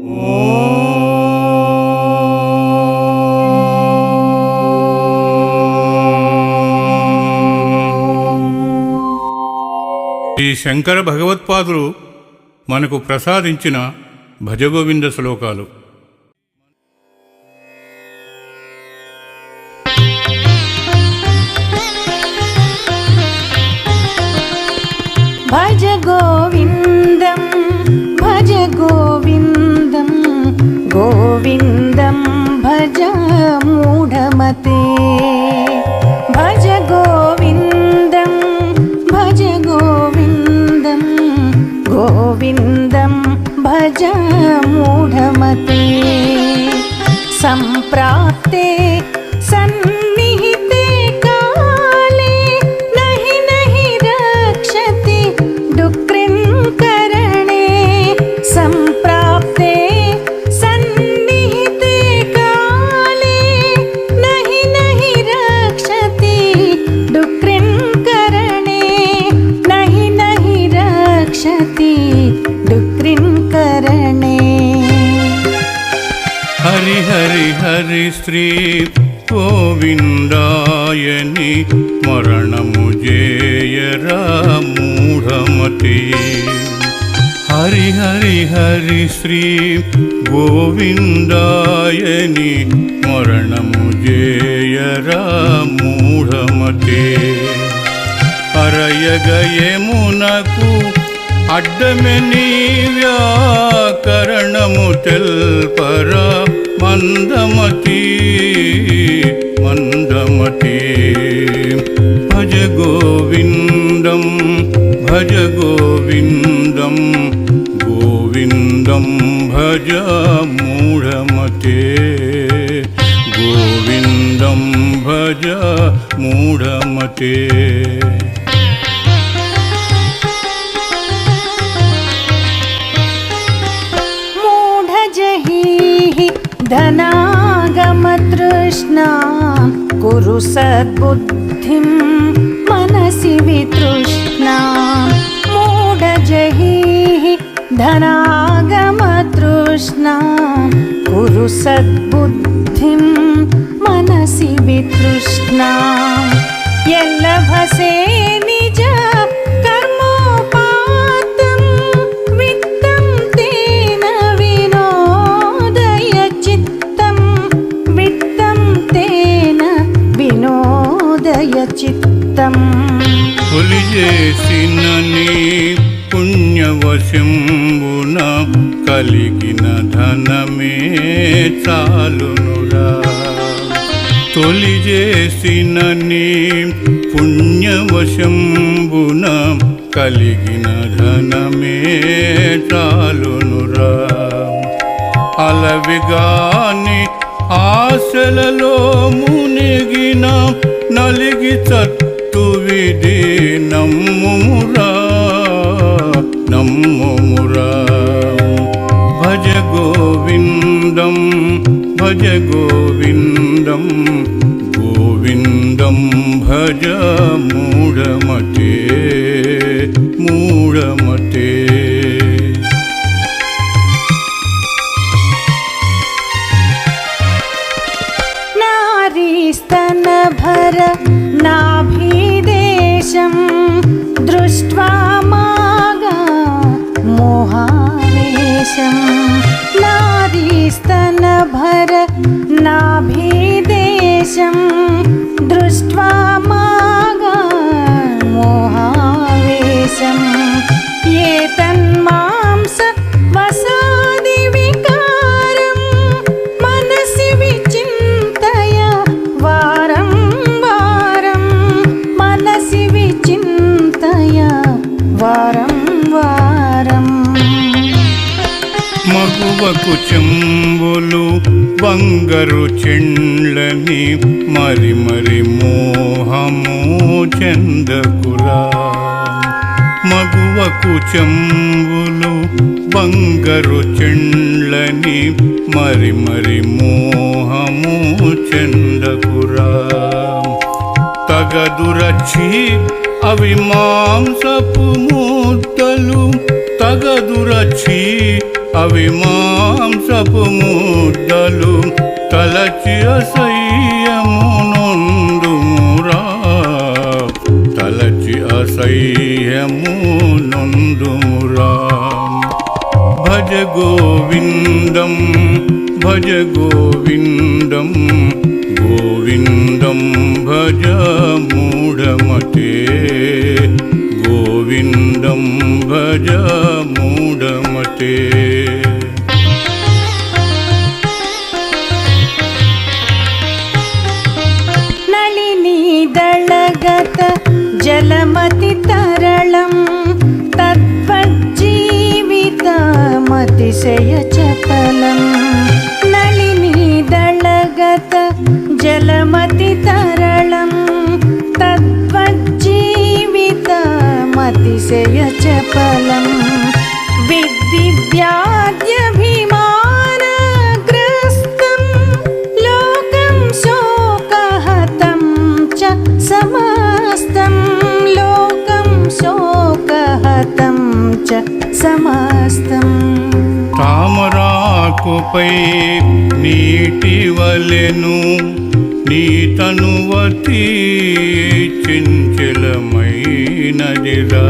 ఈ శంకర భగవత్పాదులు మనకు ప్రసాదించిన భజగోవింద శ్లోకాలు. భజ గోవిందం భజ గోవిందం గోవిందం భజ మూఢమతే. భజ గోవిందం భజ గోవిందం గోవిందం భజ మూఢమతే. సంప్రాప్తే సన్నిహితే కాలే నహి నహి రక్షతి డుక్రిం కరణే. సంప్రాప్తే సన్నిహితే కాలే నహి నహి రక్షతి డుక్రిం కరణే. నహి నహి రక్షతి డుక్రిం కరణే. హరి హరి హరి శ్రీ గోవిందాయని మరణము జేయరా మూఢమతి. హరి హరి హరి శ్రీ గోవిందాయని మరణము జేయరా మూఢమతి. అరయగయమునకు అడ్డమె నీ వ్యాకరణము తెల్పరా మందమతి మందమతి. భజ గోవిందం భజ గోవిందం గోవిందం భజ మూఢమతే. గోవిందం భజ మూఢమతే. ధనాగమతృష్ణా కురు సద్బుద్ధిం మనసి వితృష్ణా. మూఢజహీః ధనాగమతృష్ణా కురు సద్బుద్ధిం మనసి వితృష్ణా. యల్లభసే నిజ కర్మోపాతం విత్తం తేన వినోదయ చిత్తం. విత్తం తేన వినోదయ చిత్తం. కొలిచేసిన నీ పుణ్యవశంబున కలిగిన ధనమే చాలునురా. తొలిచేసిన నీ పుణ్యవశంబున కలిగిన ధనమే చాలునురా. అలవిగాని ఆశలలో మునిగిన నలిగి చత్తు విధి నమ్ముమురా నమ్ముమురా. భజ గోవిందం భజ గోవిందం గోవిందం భజ మూఢమతే మూఢమతే. నారీస్తనభర నాభిదేశం దృష్ట్వా మాగా మోహావేశం. నారీస్తనభర నాభిదేశం దృష్ట్వా మాగా మోహావేశం. ఏతన్మాంస వసాది వికారం మనసి విచింతయ వారం వారం. మనసి విచింతయ వారం వారం. మగువకు చెంబులు బంగారు చెండ్లని మరి మరి మోహము చెందకురా. మగువకు చెంబులు బంగారు చెండ్లని మరి మరి మోహము చెందకురా. తగదురచి అవి మాంసపు ముద్దలు, తగదురచి అవి మాంసపు ముద్దలు, తలచి అసహ్యమునొందుమురా, తలచి అసహ్యమునొందుమురా. భజ గోవిందం భజ గోవిందం, గోవిందం భజ మూఢమతే, గోవిందం భజ మూఢమతే. నళినీ దళగత జలమతి తరళం, తద్వజ్జీవితమతిశయ చపలం. నళినీ దళగత జలమతి తరళం, తద్వజ్జీవితమతిశయ చపలం. విద్ధి వ్యాధ్యభిమానగ్రస్తం, లోకం శోకహతం చ సమస్తం, లోకం శోకహతం చ సమస్తం. తామరాకుపై నీటి వలెను నీ తనువతి చంచలమైనదిరా.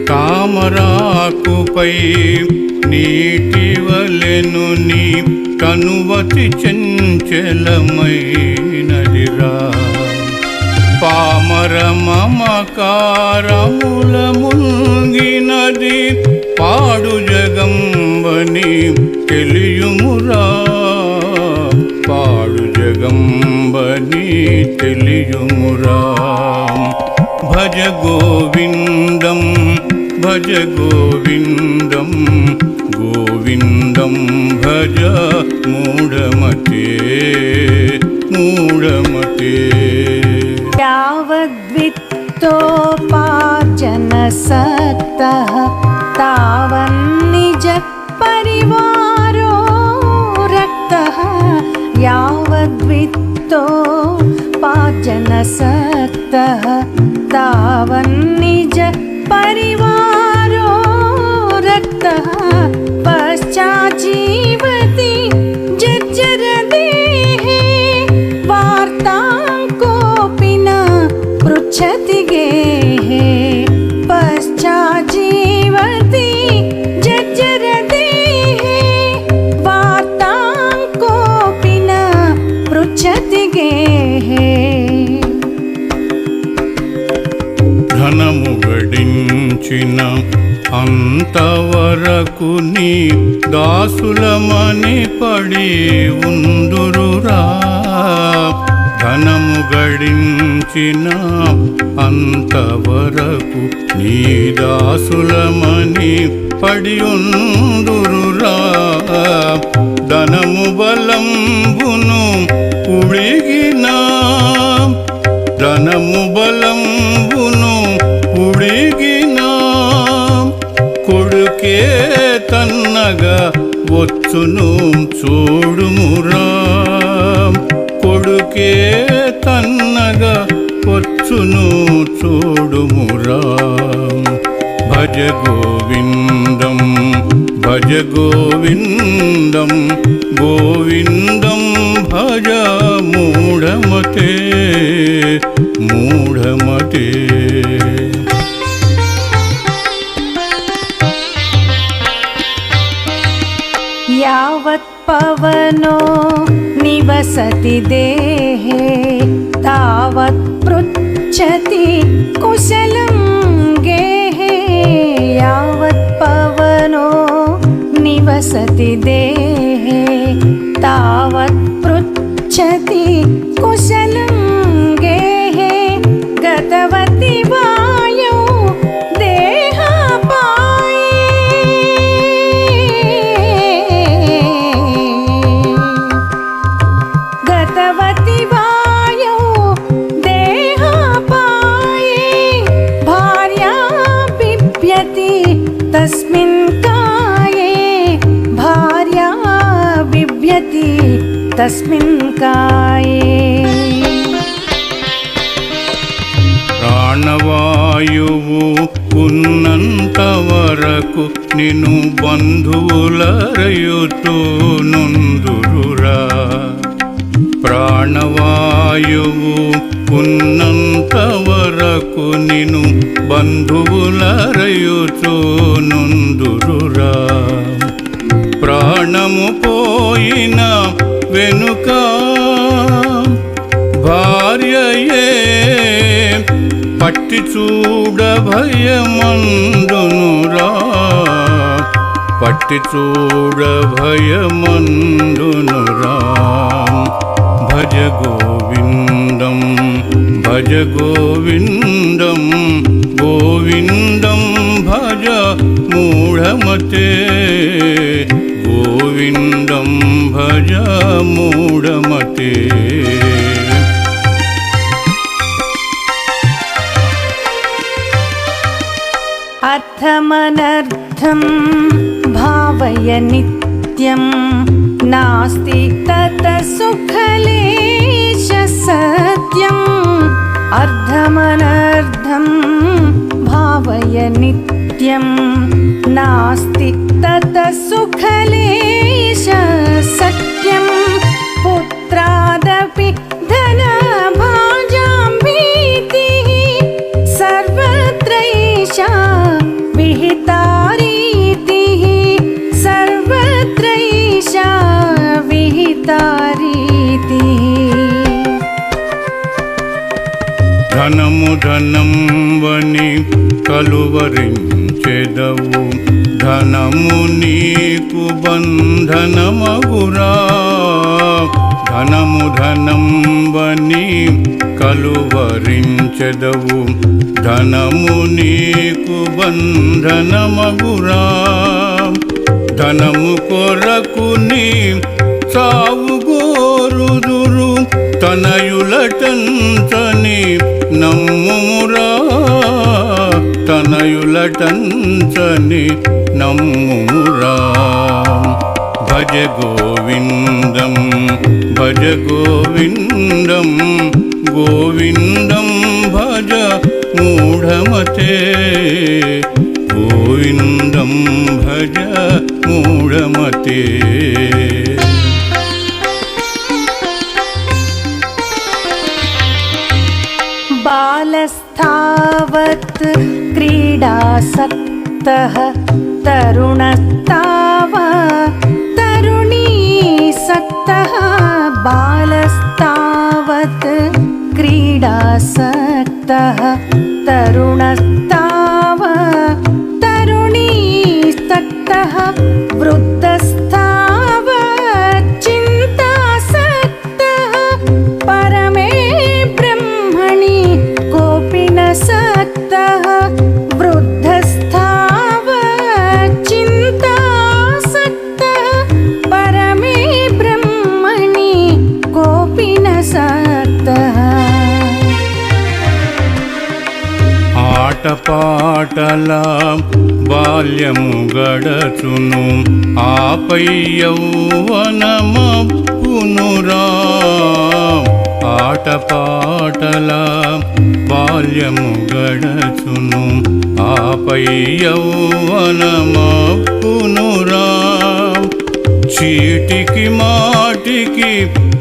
తామరాకుపై నీటి వలెను నీ తనువతి చంచలమైనదిరా. పామర మమకారముల ముంగినది పాడు జగంబని తెలియుమురా, పాడు జగంబని తెలియుమురా. భజ గోవిందం భజ గోవిందం, గోవిందం భజ మూఢమతే, మూఢమతే. యావద్విత్తోపార్జనసక్తః తావన్నిజ పరివారో రక్తః, యావద్విత్తోపార్జనసక్తః తావన్నిజ పరివారో రక్తః. పశ్చాజ్జీవతి జర్జర దేహే, వార్తాం కోపి న పృచ్ఛతి గేహే. పశ్చాజ్జీవతి జర్జర దేహే, వార్తాం కోపి న పృచ్ఛతి గేహే. ధనము గడించిన అంతవరకు నీ దాసులమని పడి ఉందురురా. ధనము గడించిన అంతవరకు నీ దాసులమని పడి ఉందురురా. ధనము బలంబును ఉడిగిన, ధనము బలంబును ఉడిగిన, కొడుకే తన్నగా వచ్చును చూడుమురా. కొడుకే తన్నగా వచ్చును చూడుమురా. భజ గోవిందం భజ గోవిందం, గోవిందం భజ మూఢమతే, మూఢమతే. యావత్ పవనో నివసతి దేహే, తావత్ పృచ్ఛతి కుశలం గేహే. యావత్ పవనో నివసతి దేహే, తావత్ పృచ్ఛతి కుశలం గేహే. గతవతి వాయౌ దేహాపాయే, గతవతి వాయౌ దేహాపాయే. భార్యా బిభ్యతి తస్మిన్ కాయే, భార్యా బిభ్యతి తస్మిన్ కాయే. ప్రాణవాయువు ఉన్నంత వరకు నిన్ను బంధువులరయుతూ నుందురురా. ప్రాణవాయువు ఉన్నంత వరకు నిన్ను బంధువులరయుతూ నుందురురా. ప్రాణము పోయిన వెనుక భార్యయే పట్టి చూడ భయమందునురా. పట్టి చూడ భయమందునురా. భజ గోవిందం భజ గోవిందం గోవిందం భజ మూఢమతే. గోవిందం భజ మూఢమతే. అర్థమనర్థం భావయ నిత్యం నాస్తి తత సుఖలేశ సత్యం. అర్థమనర్థం భావయ నిత్యం నాస్తి తత సుఖలేశ సత్యం. పుత్రాదపి ధనభాజాం భీతిః సర్వత్రైషా విహితా రీతిః. సర్వత్రైషా విహితా రీతిః. ధనము ధనంవని కలువరించెదవు. ధనము నీకు బంధనమగురా. ధనము ధనంవని కలువరించెదవు. ధనము నీకు బంధనమగురా. ధనము కొరకు నీ చావు గోరుదురు. తనయులటంచని నమ్ముమురా. తనయులటంచని నమ్ముమురా. భజ గోవిందం భజ గోవిందం గోవిందం భజ మూఢమతే. గోవిందం భజ మూఢమతే. బాలస్థావత్ క్రీడాసక్తః తరుణస్తావత్ తరుణీసక్తః. బాలస్తావత్ క్రీడాసక్తః తరుణస్తావత్ తరుణీసక్తః. వృద్ధస్తావత్ చింతాసక్తః పరమే బ్రహ్మణి కోపి న సక్తః. వృద్ధస్తావత్ చింతాసక్తః పరమే బ్రహ్మణి కోపి న సక్తః. ఆటపాటల బాల్యము గడచును. ఆపై యౌవనమప్పునురా. ఆటపాటల బాల్యము గడచును. ఆపై యౌవనమప్పునురా. చీటికి మాటికి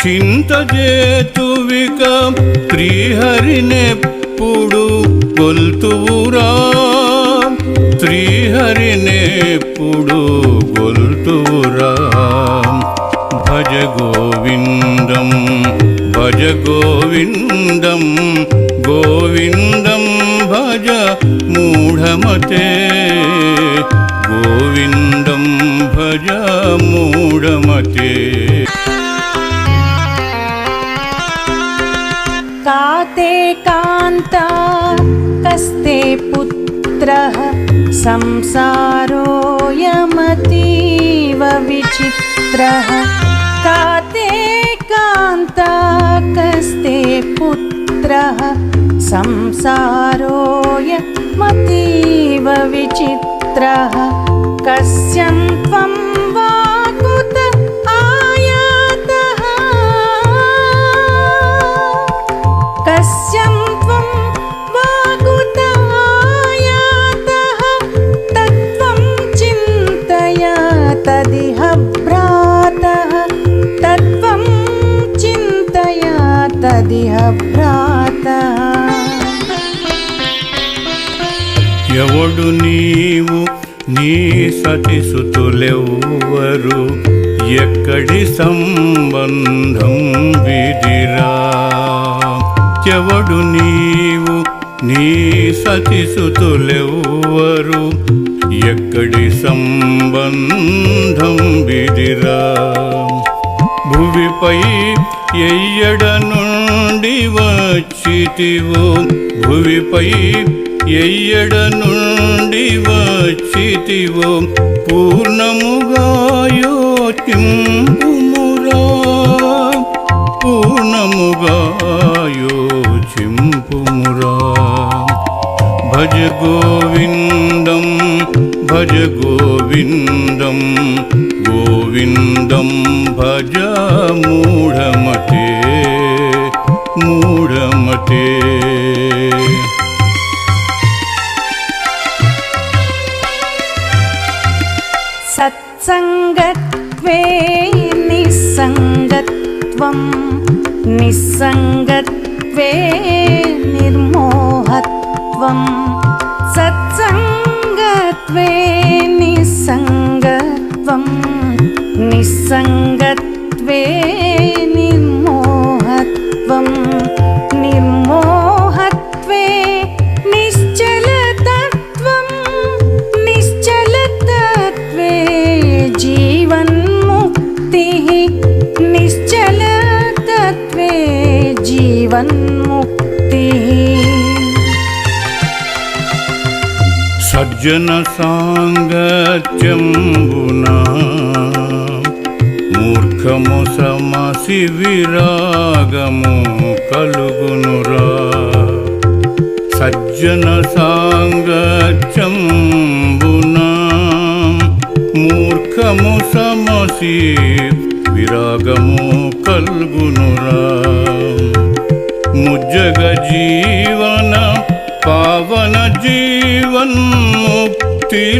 చింత చేతువిక. శ్రీహరినెప్పుడు గొల్తువురా. శ్రీహరినెప్పుడు గొల్తువురా. భజ గోవిందం భజ గోవిందం గోవిందం భజ మూఢమతే. గోవిందం భజ మూఢమతే. కాతే కాంతా కస్తే పుత్రః సంసారోయమతీవ విచిత్రః. కాతే కాంతా కస్తే పుత్రః సంసారోయమతీవ విచిత్రః. కస్యం త్వం వా కుత ఆయాతః. కస్యం త్వం వా तदिह भ्रातः तत्त्वं चिन्तया तदिह भ्रातः ఎవడు నీవు నీ సతిసుతులెవ్వరు ఎక్కడి సంబంధం విధిరా ఎవడు నీవు నీ సతిసుతులెవ్వరు ఎక్కడి సంబంధం విధిరా భువిపై ఎయ్యడ నుండి వచ్చితివో భువిపై ఎయ్యడ నుండి వచ్చితివో పూర్ణముగా యోచింపుమురా పూర్ణముగా యోచింపుమురా భజ గోవిందం భజ గోవిందం గోవిందం భజ మూఢమతే మూఢమతే सत्संगत्वे निस्संगत्वं निस्संगत्वे निर्मोहत्वं सत्संगत्वे निस्संगत्वं निस्संगत्वे निर्मोहत्वं निर्मोहत्वे निश्चलतत्वं निश्चलतत्वे जीवन्मुक्तिः निश्चलतत्वे जीवन्मुक्तिः సజ్జన సాంగత్యంబునా మూర్ఖము సమసి విరాగము కలుగునురా సజ్జన సాంగత్యంబునా మూర్ఖము సమసి విరాగము కలుగునురా ముజ్జగ జీవన పావన జీవన్ముక్తి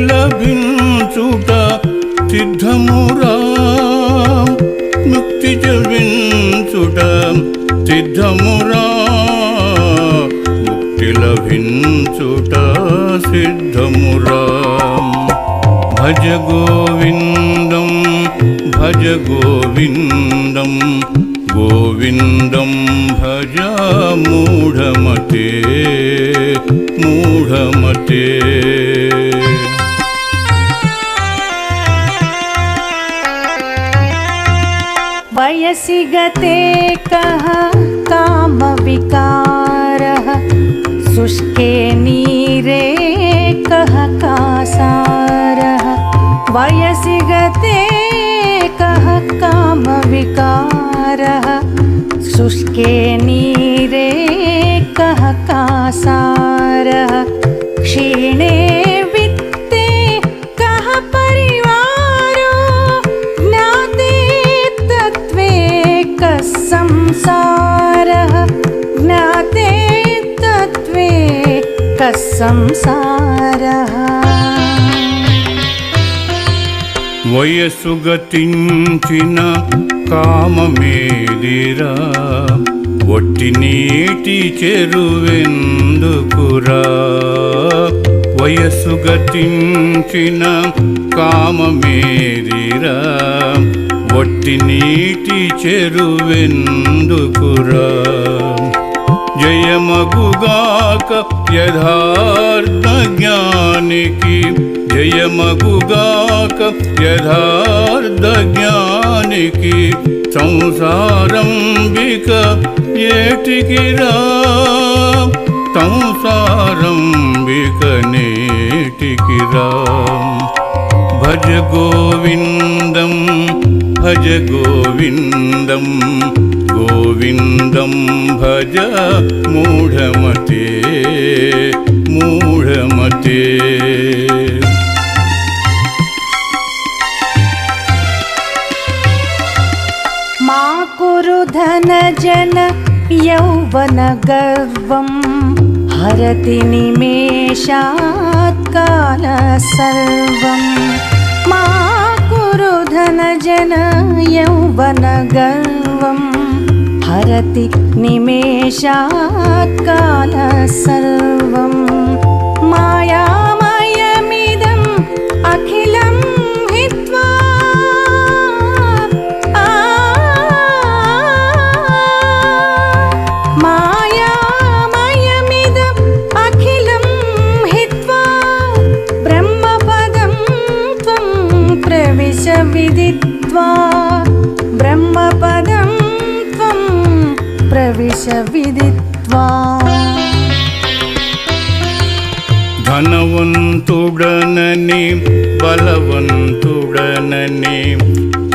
లభించుట సిద్ధమురా ముక్తి లభించుట సిద్ధమురా ముక్తి లభించుట సిద్ధమురా భజ గోవిందం భజ గోవిందం గోవిందం భజ మూఢమతే మూఢమతే वयसि गते कः कामविकारः शुष्के नीरे कः कासारः वयसि गते कः कामविकारः शुष्के नीरे कः कासारः क्षीणे वित्ते कः परिवारो ज्ञाते तत्त्वे कः संसारः ज्ञाते तत्त्वे कः संसारः వయస్సు గతించిన కామమేదిరా ఒట్టి నీటి చెరువెందుకురా వయస్సు గతించిన కామమేదిరా ఒట్టి నీటి చెరువెందుకురా జయమగుగాక యథార్థ జ్ఞానికి జయమగుగాక యథార్థ జ్ఞానికి సంసారంబిక ఏటికిరా సంసారంబిక నేటికిరా భజ గోవిందం భజ గోవిందం గోవిందం భజ మూఢమతే మూఢమతే मा कुरु धनजन यौवनगर्वं हरति निमेषात् कालः सर्वं मा कुरु नूतन यौवनगर्वं हरति निमेषात् कालः सर्वं मायामयमिदम् अखिलं हित्वा मायामयमिदम् अखिलं हित्वा ब्रह्मपदं त्वं प्रविश विदित्वा ब्रह्मपदं त्वं प्रविश विदित्वा ధనవంతుడనని బలవంతుడనని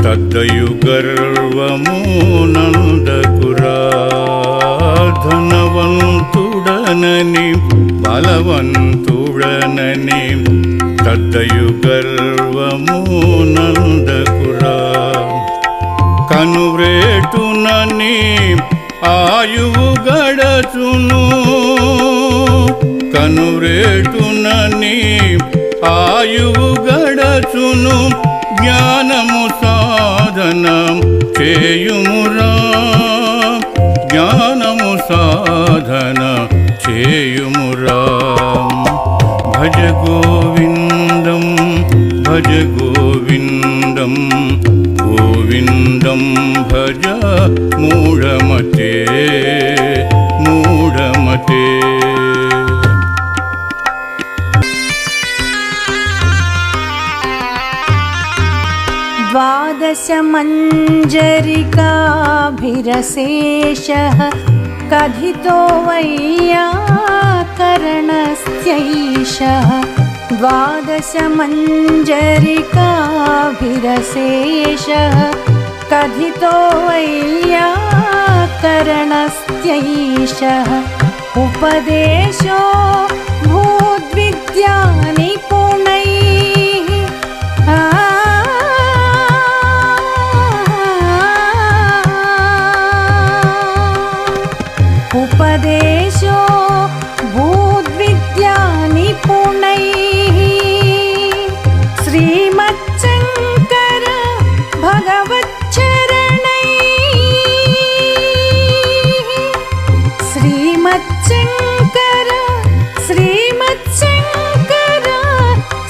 తద్దయు గర్వము నందకురా. ధనవంతుడనని బలవంతుడనని తద్దయు గర్వము నందకురా. కనురేటునని ఆయువు గడచును, కనురేటునని ఆయువు గడచును, జ్ఞానము సాధన చేయుమురా, జ్ఞానము సాధన చేయుమురా. భజ గోవిందం భజ గోవిందం గోవిందం భజ మూఢమతే మూఢమతే. द्वादशमञ्जरिकाभिरशेषः कथितो वैयाकरणस्यैषः. द्वादशमञ्जरिकाभिरशेषः कथितो वैयाकरणस्यैषः. उपदेशो भूद्विद्यानिपुणैः उपदेशो भूद्विद्यानिपुणैः. श्रीमच्शङ्कर भगवच्चरणैः. श्रीमच्शङ्कर श्रीमच्शङ्कर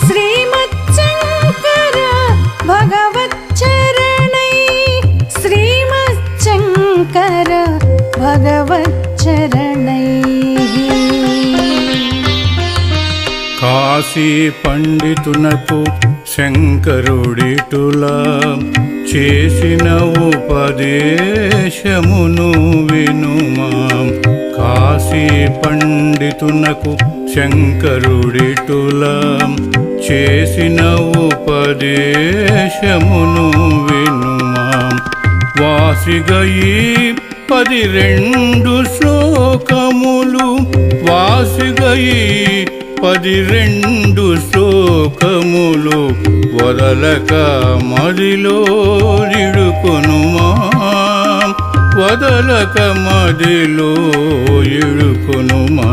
श्रीमच्शङ्कर भगवच्चरणैः. श्रीमच्शङ्कर भगवच्चरणैः. కాశీ పండితునకు శంకరుడిటులా చేసిన ఉపదేశమును వినుమా. కాశీ పండితునకు శంకరుడిటులా చేసిన ఉపదేశమును వినుమా. వాసిగయి 12 శ్లోకములు, వాసిగయి 12 శ్లోకములు వదలక మదిలో ఇడుకొనుమా, వదలక మదిలో ఇడుకొనుమా.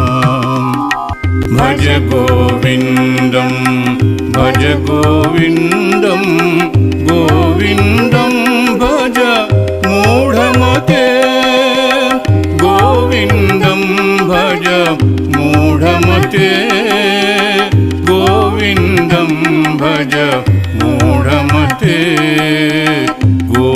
భజ గోవిందం భజ గోవిందం గోవిందం భజ మూఢమతే గోవిందం భజ మూఢమతే గోవిందం భజ మూఢమతే గో